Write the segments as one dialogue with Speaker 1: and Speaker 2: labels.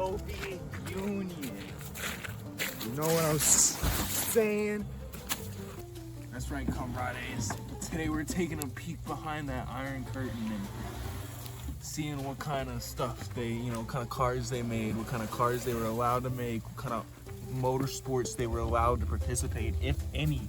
Speaker 1: Soviet Union. You know what I'm saying? That's right, comrades. Today we're taking a peek behind that Iron Curtain and seeing what kind of stuff they, what kind of cars they made, what kind of cars they were allowed to make, what kind of motorsports they were allowed to participate, if any.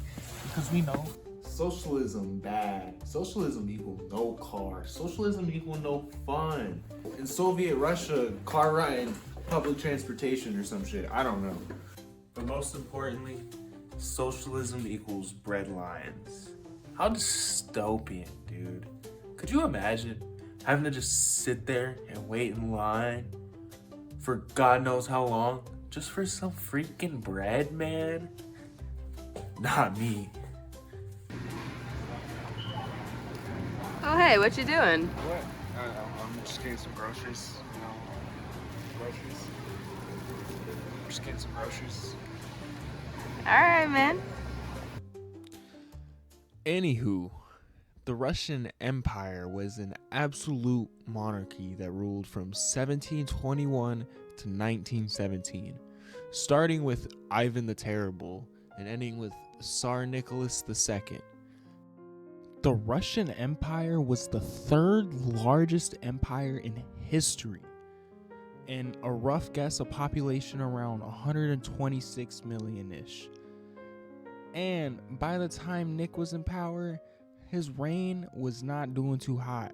Speaker 1: Because we know socialism bad. Socialism equal no cars. Socialism equal no fun. In Soviet Russia, car riding, public transportation or some shit. I don't know. But most importantly, socialism equals bread lines. How dystopian, dude. Could you imagine having to just sit there and wait in line for God knows how long just for some freaking bread, man? Not me.
Speaker 2: Oh, hey, what you doing?
Speaker 1: What? I'm just getting some groceries, groceries. I'm just getting some groceries.
Speaker 2: All right, man.
Speaker 3: Anywho, the Russian Empire was an absolute monarchy that ruled from 1721 to 1917, starting with Ivan the Terrible and ending with Tsar Nicholas II. The Russian Empire was the third largest empire in history, and a rough guess, a population around 126 million-ish. And by the time Nick was in power, his reign was not doing too hot.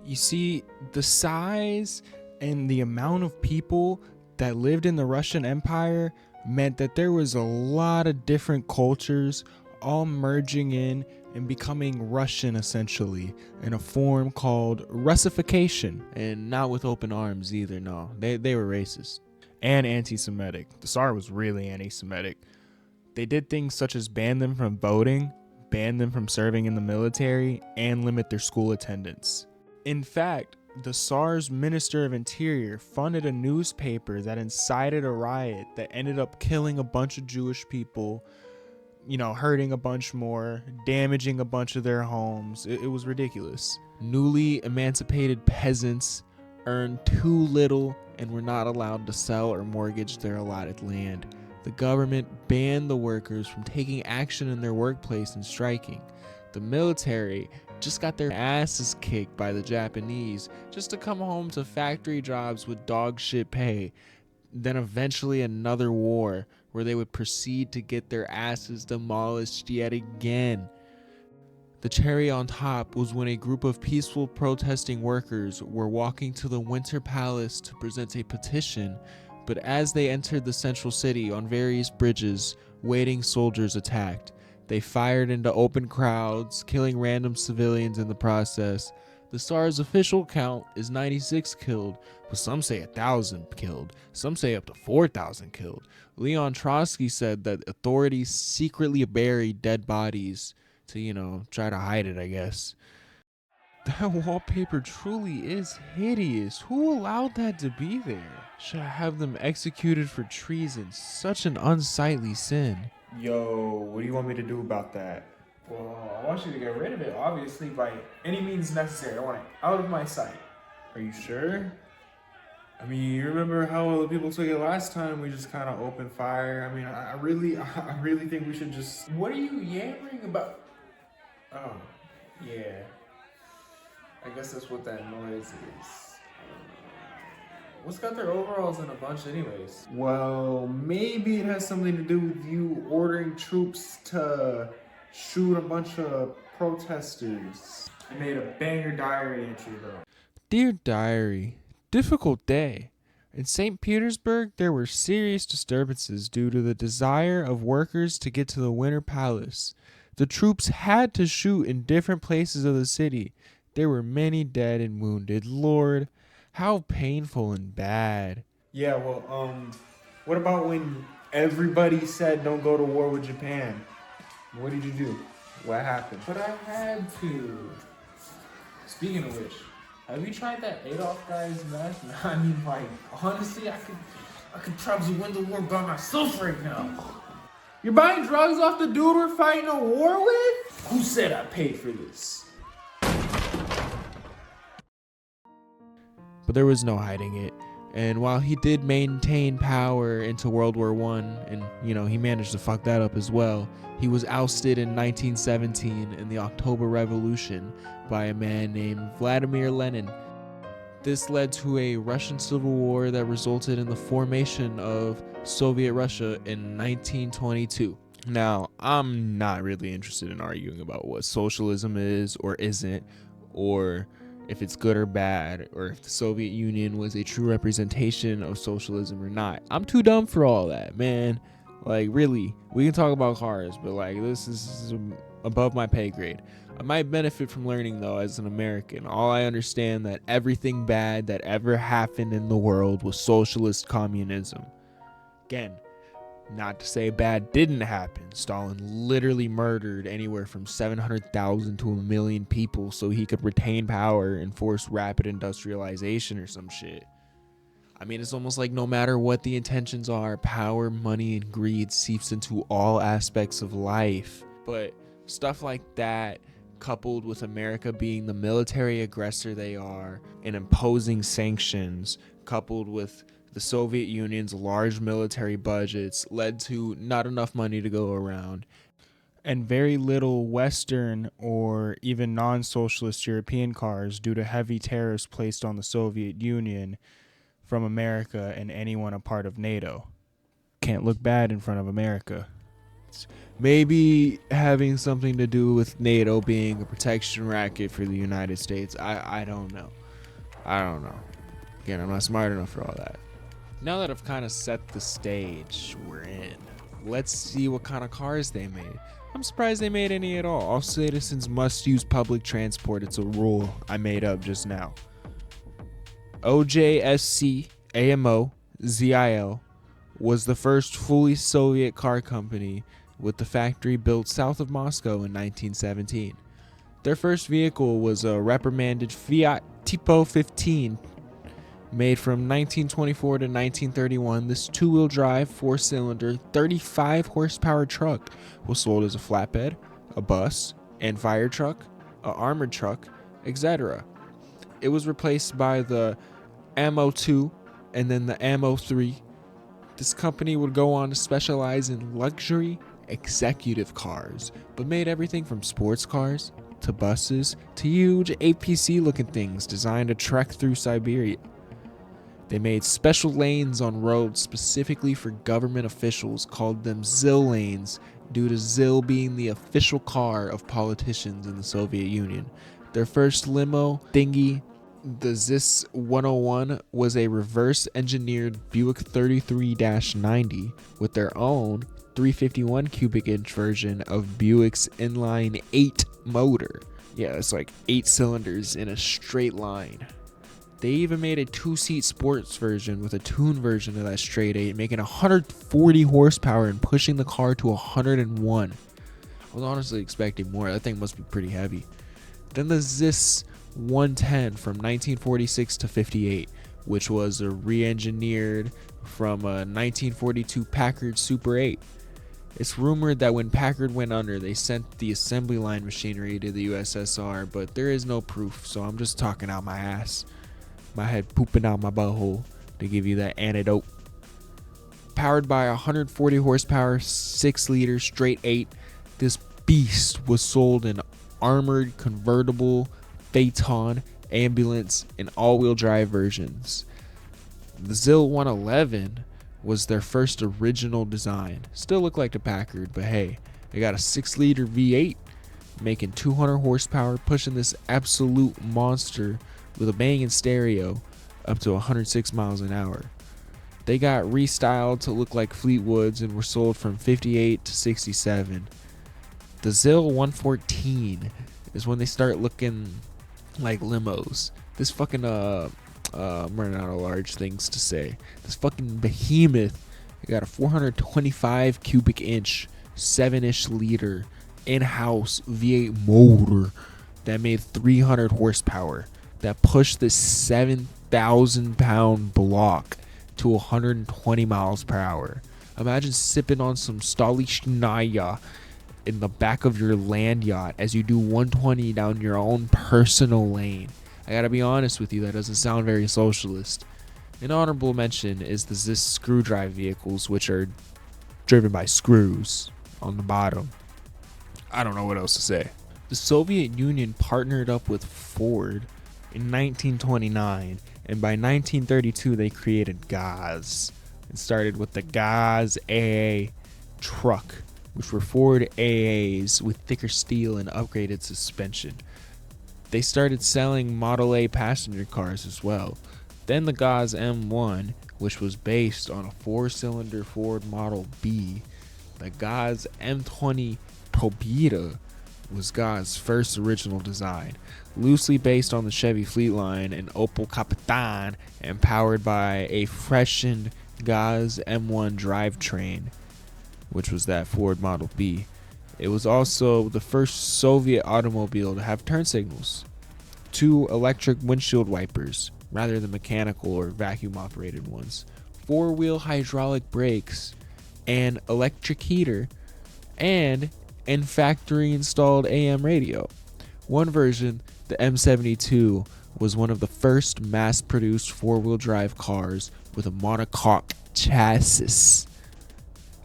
Speaker 3: You see, the size and the amount of people that lived in the Russian Empire meant that there was a lot of different cultures all merging in and becoming Russian, essentially, in a form called Russification. And not with open arms either, no. They were racist and anti-Semitic. The Tsar was really anti-Semitic. They did things such as ban them from voting, ban them from serving in the military, and limit their school attendance. In fact, the Tsar's Minister of Interior funded a newspaper that incited a riot that ended up killing a bunch of Jewish people, hurting a bunch more, damaging a bunch of their homes. It was ridiculous. Newly emancipated peasants earned too little and were not allowed to sell or mortgage their allotted land. The government banned the workers from taking action in their workplace and striking. The military just got their asses kicked by the Japanese just to come home to factory jobs with dog shit pay. Then eventually another war where they would proceed to get their asses demolished yet again. The cherry on top was when a group of peaceful protesting workers were walking to the Winter Palace to present a petition, but as they entered the central city on various bridges, waiting soldiers attacked. They fired into open crowds, killing random civilians in the process. The Tsar's official count is 96 killed, but some say 1,000 killed. Some say up to 4,000 killed. Leon Trotsky said that authorities secretly buried dead bodies to, try to hide it, I guess. That wallpaper truly is hideous. Who allowed that to be there? Should I have them executed for treason? Such an unsightly sin.
Speaker 1: Yo, what do you want me to do about that? Well, I want you to get rid of it, obviously, by any means necessary. I want it out of my sight. Are you sure? I mean, you remember how the people took it last time? We just kind of opened fire. I mean, I really think we should just... What are you yammering about? Oh, yeah. I guess that's what that noise is. What's got their overalls in a bunch anyways? Well, maybe it has something to do with you ordering troops to shoot a bunch of protesters. I made a banger diary entry though.
Speaker 3: Dear Diary, difficult day. In St. Petersburg, there were serious disturbances due to the desire of workers to get to the Winter Palace. The troops had to shoot in different places of the city. There were many dead and wounded. Lord, how painful and bad.
Speaker 1: Yeah, well, what about when everybody said don't go to war with Japan? What did you do? What happened? But I had to. Speaking of which, have you tried that Adolf guy's meth? I mean, honestly, I could probably win the war by myself right now. You're buying drugs off the dude we're fighting a war with? Who said I paid for this?
Speaker 3: But there was no hiding it. And while he did maintain power into World War I, and he managed to fuck that up as well, he was ousted in 1917 in the October Revolution by a man named Vladimir Lenin. This led to a Russian civil war that resulted in the formation of Soviet Russia in 1922. Now, I'm not really interested in arguing about what socialism is or isn't, or if it's good or bad, or if the Soviet Union was a true representation of socialism or not. I'm too dumb for all that, man. Like, really, we can talk about cars, but like, this is above my pay grade. I might benefit from learning, though, as an American. All I understand that everything bad that ever happened in the world was socialist communism. Again, not to say bad didn't happen. Stalin literally murdered anywhere from 700,000 to 1 million people so he could retain power and force rapid industrialization or some shit. I mean, it's almost like no matter what the intentions are, power, money, and greed seeps into all aspects of life. But stuff like that, coupled with America being the military aggressor they are and imposing sanctions, coupled with the Soviet Union's large military budgets, led to not enough money to go around, and very little Western or even non-socialist European cars due to heavy tariffs placed on the Soviet Union from America and anyone a part of NATO. Can't look bad in front of America. Maybe having something to do with NATO being a protection racket for the United States. I don't know. Again, I'm not smart enough for all that. Now that I've kind of set the stage we're in, let's see what kind of cars they made. I'm surprised they made any at all. All citizens must use public transport. It's a rule I made up just now. OJSC AMO ZIL was the first fully Soviet car company with the factory built south of Moscow in 1917. Their first vehicle was a reprimanded Fiat Tipo 15. Made from 1924 to 1931, this two-wheel drive, four-cylinder, 35-horsepower truck was sold as a flatbed, a bus, and fire truck, a armored truck, etc. It was replaced by the Ammo 2 and then the Ammo 3. This company would go on to specialize in luxury executive cars, but made everything from sports cars to buses to huge APC-looking things designed to trek through Siberia. They made special lanes on roads specifically for government officials, called them ZIL lanes, due to ZIL being the official car of politicians in the Soviet Union. Their first limo thingy, the ZIS 101, was a reverse-engineered Buick 33-90 with their own 351 cubic inch version of Buick's inline 8 motor. Yeah, it's like 8 cylinders in a straight line. They even made a 2-seat sports version with a tuned version of that straight 8, making 140 horsepower and pushing the car to 101. I was honestly expecting more. That thing must be pretty heavy. Then the ZIS 110 from 1946 to 58, which was a re-engineered from a 1942 Packard Super 8. It's rumored that when Packard went under, they sent the assembly line machinery to the USSR, but there is no proof, so I'm just talking out my ass. My head pooping out my butthole to give you that antidote. Powered by 140 horsepower, 6-liter straight 8, this beast was sold in armored, convertible, phaeton, ambulance, and all-wheel drive versions. The ZIL 111 was their first original design. Still looked like the Packard, but hey, they got a 6-liter V8 making 200 horsepower, pushing this absolute monster with a banging stereo up to 106 miles an hour. They got restyled to look like Fleetwoods and were sold from 58 to 67. The ZIL 114 is when they start looking like limos. This fucking I'm running out of large things to say. This fucking behemoth, they got a 425 cubic inch, 7-ish liter in-house V8 motor that made 300 horsepower, that pushed this 7,000 pound block to 120 miles per hour. Imagine sipping on some Stolichnaya in the back of your land yacht as you do 120 down your own personal lane. I gotta be honest with you, that doesn't sound very socialist. An honorable mention is the ZIS screw drive vehicles, which are driven by screws on the bottom. I don't know what else to say. The Soviet Union partnered up with Ford in 1929, and by 1932 they created VAZ. It started with the VAZ AA truck, which were Ford AAs with thicker steel and upgraded suspension. They started selling Model A passenger cars as well. Then the VAZ M1, which was based on a 4-cylinder Ford Model B. The VAZ M20 Pobeda was VAZ's first original design, loosely based on the Chevy Fleetline and Opel Capitan, and powered by a freshened VAZ M1 drivetrain, which was that Ford Model B. It was also the first Soviet automobile to have turn signals, 2 electric windshield wipers rather than mechanical or vacuum operated ones, 4-wheel hydraulic brakes, an electric heater, and factory installed AM radio. One version, the M72, was one of the first mass produced 4-wheel drive cars with a monocoque chassis.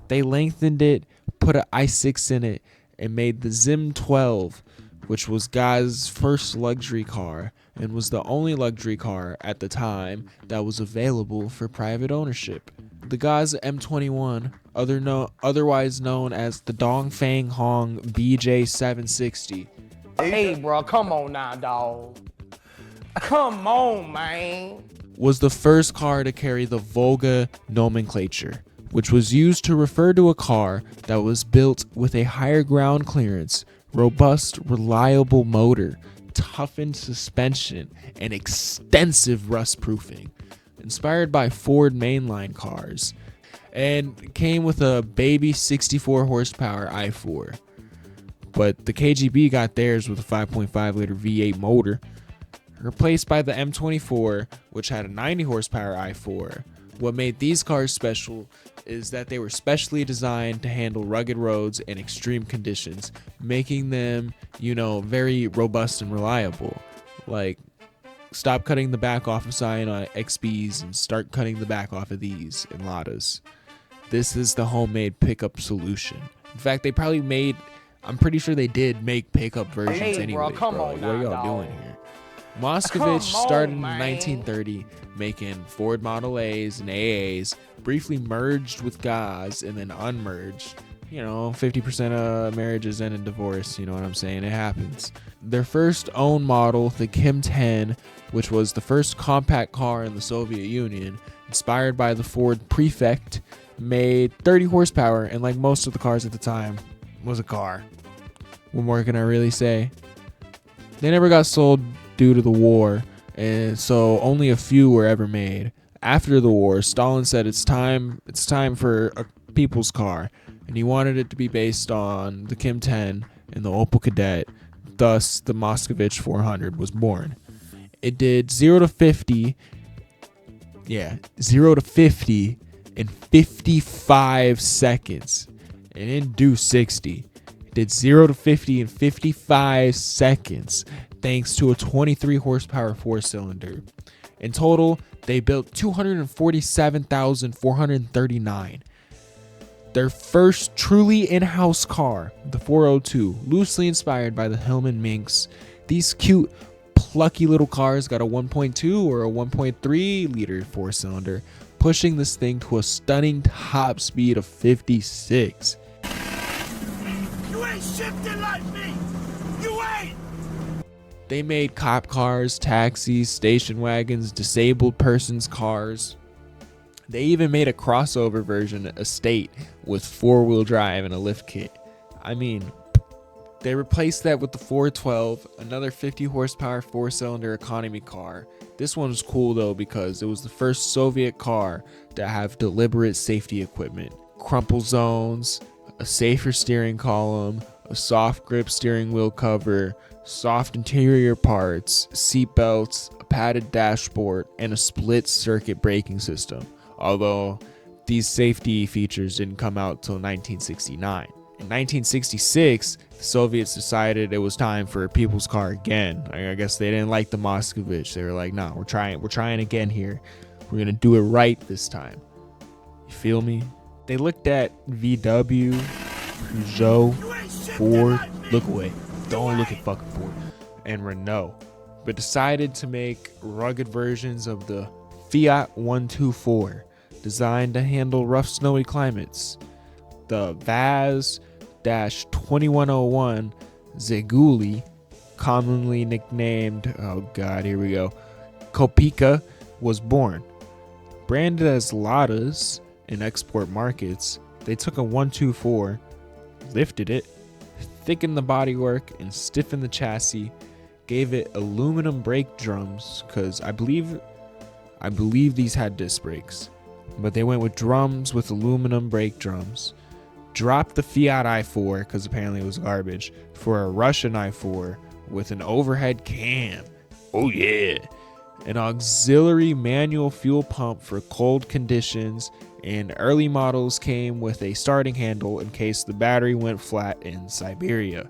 Speaker 3: They lengthened it, put an i6 in it, and made the Zim 12, which was VAZ's first luxury car and was the only luxury car at the time that was available for private ownership. The VAZ M21, otherwise known as the Dongfang Hong BJ760.
Speaker 4: Hey, bro, come on now, dog. Come on, man.
Speaker 3: Was the first car to carry the Volga nomenclature, which was used to refer to a car that was built with a higher ground clearance, robust, reliable motor, toughened suspension, and extensive rust proofing. Inspired by Ford mainline cars, and came with a baby 64 horsepower i4. But the KGB got theirs with a 5.5 liter V8 motor, replaced by the M24, which had a 90 horsepower i4. What made these cars special is that they were specially designed to handle rugged roads and extreme conditions, making them, very robust and reliable. Like, stop cutting the back off of Scion XBs and start cutting the back off of these in Ladas. This is the homemade pickup solution. In fact, I'm pretty sure they did make pickup versions anyway.
Speaker 4: Come on
Speaker 3: what
Speaker 4: now,
Speaker 3: are y'all
Speaker 4: dog.
Speaker 3: doing here? Moskvitch started in 1930 making Ford Model A's and AAs, briefly merged with VAZ and then unmerged. 50% of marriages end in divorce, you know what I'm saying? It happens. Their first own model, the Kim 10, which was the first compact car in the Soviet Union, inspired by the Ford Prefect, made 30 horsepower, and like most of the cars at the time, was a car. What more can I really say? They never got sold due to the war, and so only a few were ever made. After the war, Stalin said it's time for a people's car, and he wanted it to be based on the Kim 10 and the Opel Kadett. Thus, the Moskvitch 400 was born. It did 0 to 50 in 55 seconds. It didn't do 60. It did 0 to 50 in 55 seconds, thanks to a 23 horsepower 4-cylinder. In total, they built 247,439. Their first truly in-house car, the 402, loosely inspired by the Hillman Minx. These cute, plucky little cars got a 1.2 or a 1.3 liter 4-cylinder, pushing this thing to a stunning top speed of 56.
Speaker 4: You ain't shifting like me. You ain't.
Speaker 3: They made cop cars, taxis, station wagons, disabled persons cars. They even made a crossover version, Estate, with 4-wheel drive and a lift kit. I mean, they replaced that with the 412, another 50 horsepower 4-cylinder economy car. This one was cool though because it was the first Soviet car to have deliberate safety equipment. Crumple zones, a safer steering column, a soft grip steering wheel cover, soft interior parts, seat belts, a padded dashboard, and a split circuit braking system. Although these safety features didn't come out till 1969. In 1966, the Soviets decided it was time for a people's car again. I guess they didn't like the Moskvitch. They were like, "No, we're trying again here. We're gonna do it right this time. You feel me? They looked at VW, Peugeot, Ford, look away, don't look at fucking Ford, and Renault, but decided to make rugged versions of the Fiat 124, designed to handle rough snowy climates. The VAZ-2101 Zeguli, commonly nicknamed, oh god, here we go, Kopika, was born. Branded as Ladas in export markets, they took a 124, lifted it, thickened the bodywork, and stiffened the chassis, gave it aluminum brake drums, because I believe these had disc brakes, but they went with drums with aluminum brake drums. Dropped the Fiat i4, because apparently it was garbage, for a Russian i4 with an overhead cam. Oh yeah. An auxiliary manual fuel pump for cold conditions, and early models came with a starting handle in case the battery went flat in Siberia.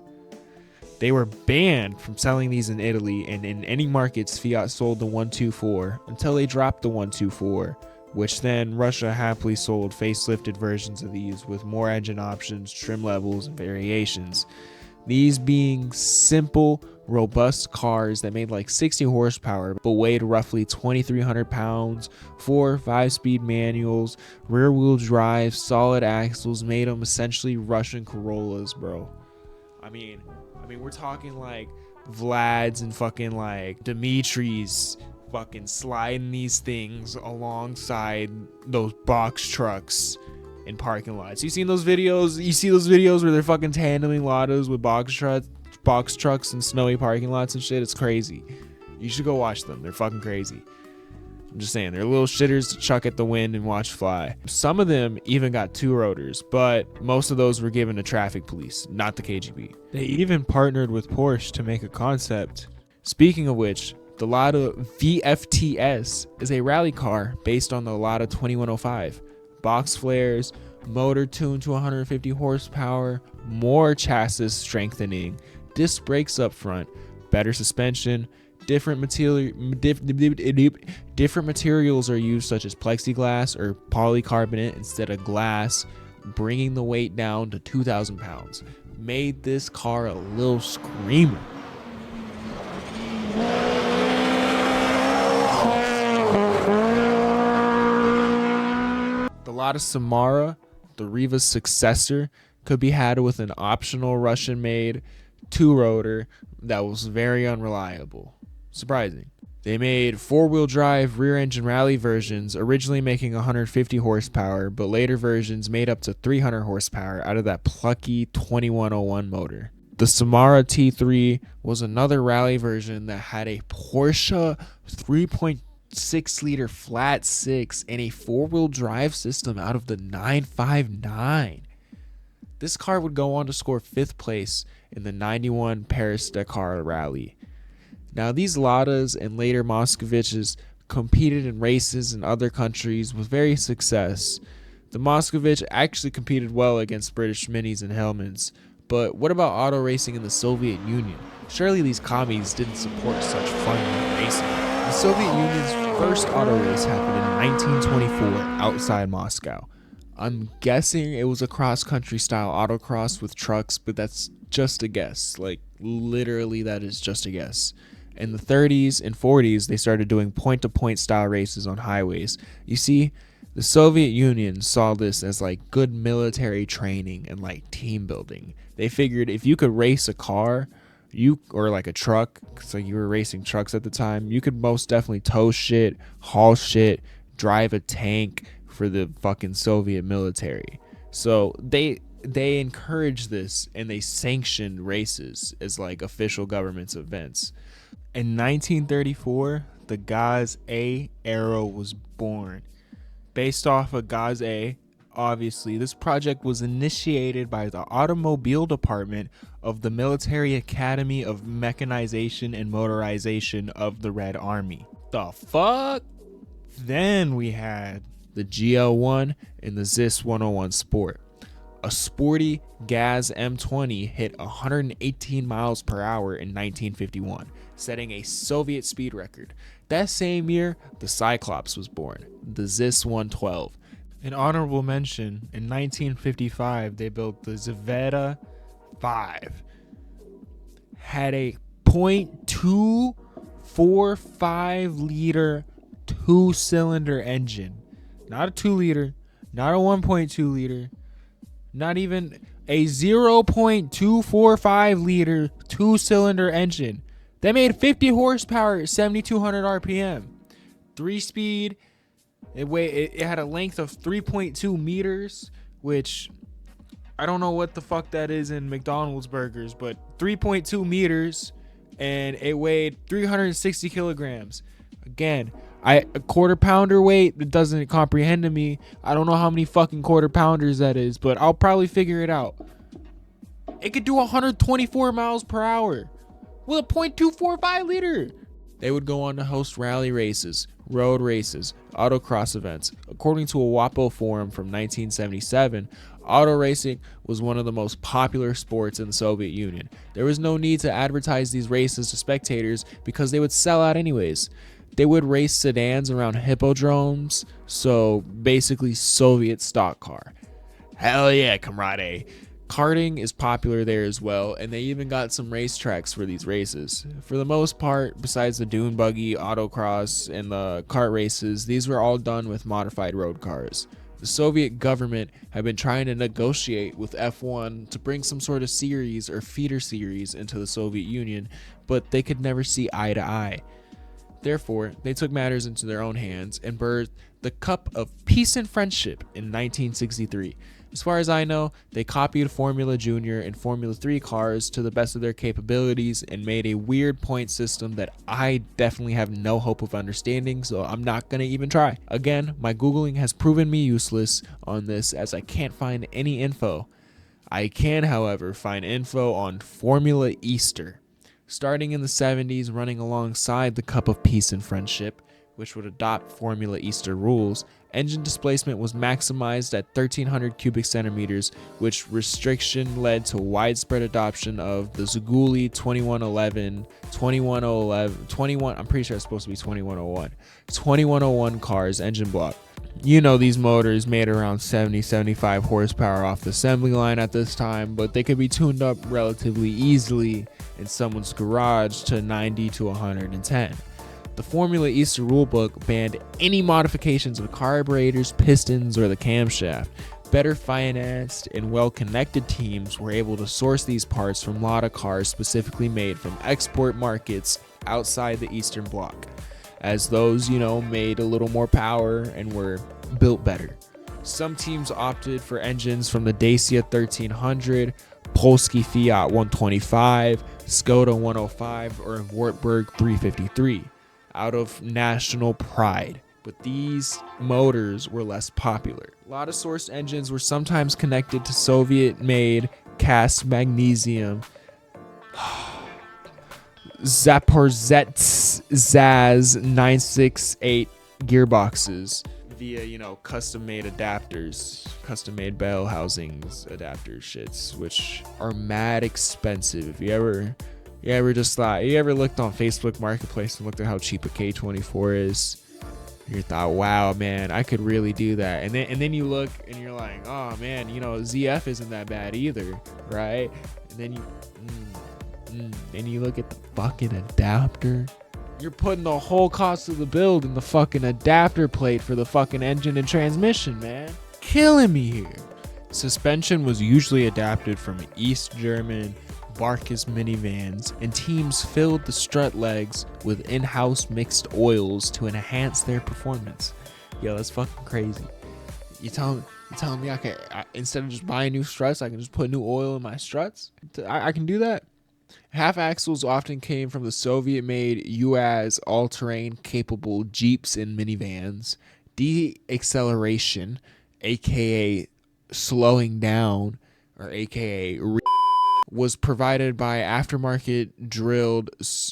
Speaker 3: They were banned from selling these in Italy, and in any markets Fiat sold the 124 until they dropped the 124, which then Russia happily sold facelifted versions of these with more engine options, trim levels, and variations. These being simple, robust cars that made like 60 horsepower but weighed roughly 2,300 pounds, 4 or 5-speed manuals, rear-wheel drive, solid axles, made them essentially Russian Corollas, bro. I mean, we're talking like Vlad's and fucking like Dimitri's fucking sliding these things alongside those box trucks in parking lots. You seen those videos? You see those videos where they're fucking tandeming Ladas with box trucks in snowy parking lots and shit? It's crazy. You should go watch them. They're fucking crazy. I'm just saying, they're little shitters to chuck at the wind and watch fly. Some of them even got 2 rotors, but most of those were given to traffic police, not the KGB. They even partnered with Porsche to make a concept. Speaking of which, the Lada VFTS is a rally car based on the Lada 2105. Box flares, motor tuned to 150 horsepower, more chassis strengthening, disc brakes up front, better suspension, different materials are used such as plexiglass or polycarbonate instead of glass, bringing the weight down to 2,000 pounds. Made this car a little screamer. The Lada Samara, the Riva's successor, could be had with an optional Russian-made 2-rotor that was very unreliable. Surprising. They made 4-wheel drive rear-engine rally versions, originally making 150 horsepower, but later versions made up to 300 horsepower out of that plucky 2101 motor. The Samara T3 was another rally version that had a Porsche 3.6-liter flat 6 and a 4-wheel drive system out of the 959. This car would go on to score 5th place in the 91 Paris-Dakar Rally. Now, these Ladas and later Moskvitches competed in races in other countries with various success. The Moskvitch actually competed well against British Minis and Hellmans, but what about auto racing in the Soviet Union? Surely these commies didn't support such fun racing. The Soviet Union's first auto race happened in 1924 outside Moscow. I'm guessing it was a cross-country style autocross with trucks, but that's just a guess. Like, literally, that is just a guess. In the 30s and 40s, they started doing point-to-point style races on highways. You see, the Soviet Union saw this as like good military training and like team building. They figured if you could race a car, or like a truck, so you were racing trucks at the time, you could most definitely tow shit, haul shit, drive a tank for the fucking Soviet military. So they encouraged this, and they sanctioned races as like official government's events. In 1934, the VAZ A Aero was born. Based off of VAZ A, obviously, this project was initiated by the Automobile Department of the Military Academy of Mechanization and Motorization of the Red Army. The fuck? Then we had the GL1 and the ZIS 101 Sport. a sporty VAZ M20 hit 118 miles per hour in 1951, setting a Soviet speed record. That same year, the Cyclops was born, the ZIS 112. An honorable mention, in 1955, they built the Zveta 5. Had a .245 liter two-cylinder engine. Not a 2 liter, not a 1.2 liter, not even a 0.245 liter two-cylinder engine. That made 50 horsepower at 7,200 RPM. 3-speed. It had a length of 3.2 meters, which I don't know what the fuck that is in McDonald's burgers, but 3.2 meters, and it weighed 360 kilograms. Again, a quarter pounder weight that doesn't comprehend to me. I don't know how many fucking quarter pounders that is, but I'll probably figure it out. It could do 124 miles per hour with a .245 liter. They would go on to host rally races, road races, autocross events. According to a WAPO forum from 1977, auto racing was one of the most popular sports in the Soviet Union. There was no need to advertise these races to spectators because they would sell out anyways. They would race sedans around hippodromes, so basically Soviet stock car. Hell yeah, comrade. Karting is popular there as well, and they even got some racetracks for these races. For the most part, besides the dune buggy, autocross, and the kart races, these were all done with modified road cars. The Soviet government had been trying to negotiate with F1 to bring some sort of series or feeder series into the Soviet Union, but they could never see eye to eye. Therefore, they took matters into their own hands and birthed the Cup of Peace and Friendship in 1963. As far as I know, they copied Formula Junior and Formula 3 cars to the best of their capabilities and made a weird point system that I definitely have no hope of understanding, so I'm not going to even try. Again, my Googling has proven me useless on this as I can't find any info. I can, however, find info on Formula Easter. Starting in the 70s, running alongside the Cup of Peace and Friendship, which would adopt Formula Easter rules, engine displacement was maximized at 1,300 cubic centimeters, which restriction led to widespread adoption of the Zaguli 2111, 21, I'm pretty sure it's supposed to be 2101 cars engine block. You know, these motors made around 70-75 horsepower off the assembly line at this time, but they could be tuned up relatively easily in someone's garage to 90 to 110. The Formula Easter rulebook banned any modifications of carburetors, pistons, or the camshaft. Better financed and well-connected teams were able to source these parts from Lada cars specifically made from export markets outside the Eastern Bloc, as those, made a little more power and were built better. Some teams opted for engines from the Dacia 1300, Polski Fiat 125, Skoda 105, or Wartburg 353. Out of national pride, but these motors were less popular. Lada sourced engines were sometimes connected to Soviet-made cast magnesium Zaporizhzhia ZAZ 968 gearboxes via, custom-made adapters, custom-made bell housings, adapter shits, which are mad expensive. You ever looked on Facebook Marketplace and looked at how cheap a K24 is? You thought, wow, man, I could really do that. And then you look and you're like, oh man, ZF isn't that bad either, right? And then you look at the fucking adapter. You're putting the whole cost of the build in the fucking adapter plate for the fucking engine and transmission, man. Killing me here. Suspension was usually adapted from East German Barkas minivans, and teams filled the strut legs with in-house mixed oils to enhance their performance. Yo, that's fucking crazy. You telling me instead of just buying new struts, I can just put new oil in my struts? I can do that. Half axles often came from the Soviet-made UAZ all-terrain capable Jeeps and minivans. De-acceleration, aka slowing down, or aka was provided by aftermarket drilled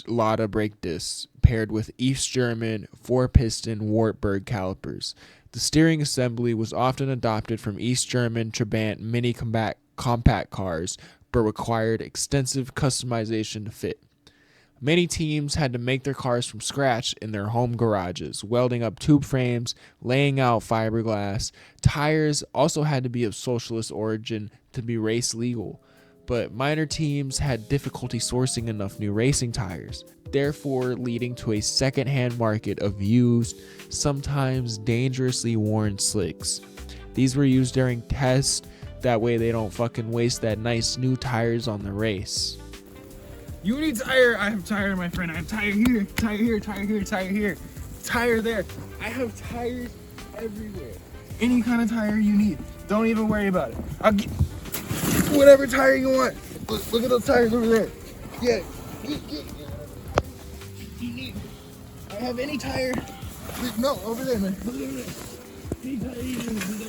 Speaker 3: Lada brake discs paired with East German 4-piston Wartburg calipers. The steering assembly was often adopted from East German Trabant mini compact cars, but required extensive customization to fit. Many teams had to make their cars from scratch in their home garages, welding up tube frames, laying out fiberglass. Tires also had to be of socialist origin to be race legal, but minor teams had difficulty sourcing enough new racing tires, therefore leading to a second-hand market of used, sometimes dangerously worn slicks. These were used during tests, that way they don't fucking waste that nice new tires on the race.
Speaker 1: You need tire. I have tire, my friend. I have tire here, tire here, tire here, tire here, tire there. I have tires everywhere. Any kind of tire you need. Don't even worry about it. I'll get whatever tire you want. Look at those tires over there. Yeah. Get. You need. I have any tire. No, over there, man. Look over there. Any tire you need over there.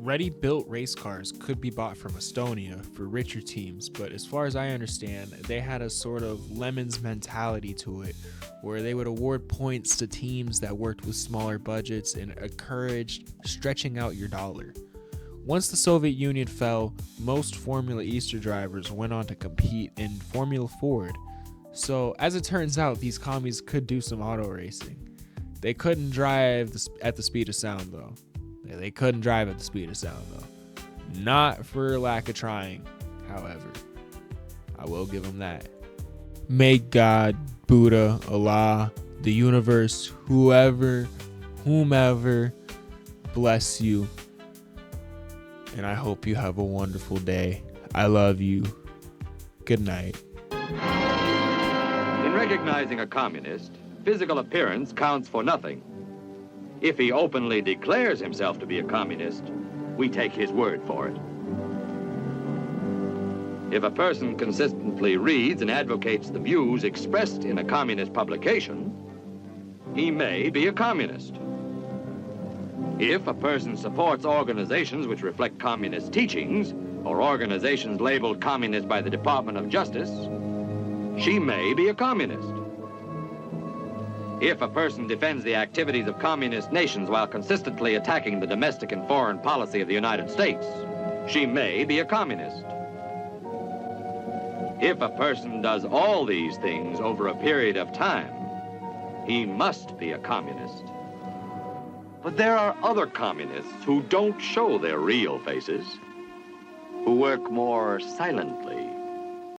Speaker 3: Ready-built race cars could be bought from Estonia for richer teams, but as far as I understand, they had a sort of lemons mentality to it, where they would award points to teams that worked with smaller budgets and encouraged stretching out your dollar. Once the Soviet Union fell, most Formula Easter drivers went on to compete in Formula Ford. So, as it turns out, these commies could do some auto racing. They couldn't drive at the speed of sound, though. They couldn't drive at the speed of sound, though. Not for lack of trying, however. I will give them that. May God, Buddha, Allah, the universe, whomever, bless you. And I hope you have a wonderful day. I love you. Good night.
Speaker 5: In recognizing a communist, physical appearance counts for nothing. If he openly declares himself to be a communist, we take his word for it. If a person consistently reads and advocates the views expressed in a communist publication, he may be a communist. If a person supports organizations which reflect communist teachings, or organizations labeled communist by the Department of Justice, she may be a communist. If a person defends the activities of communist nations while consistently attacking the domestic and foreign policy of the United States, she may be a communist. If a person does all these things over a period of time, he must be a communist. But there are other communists who don't show their real faces, who work more silently,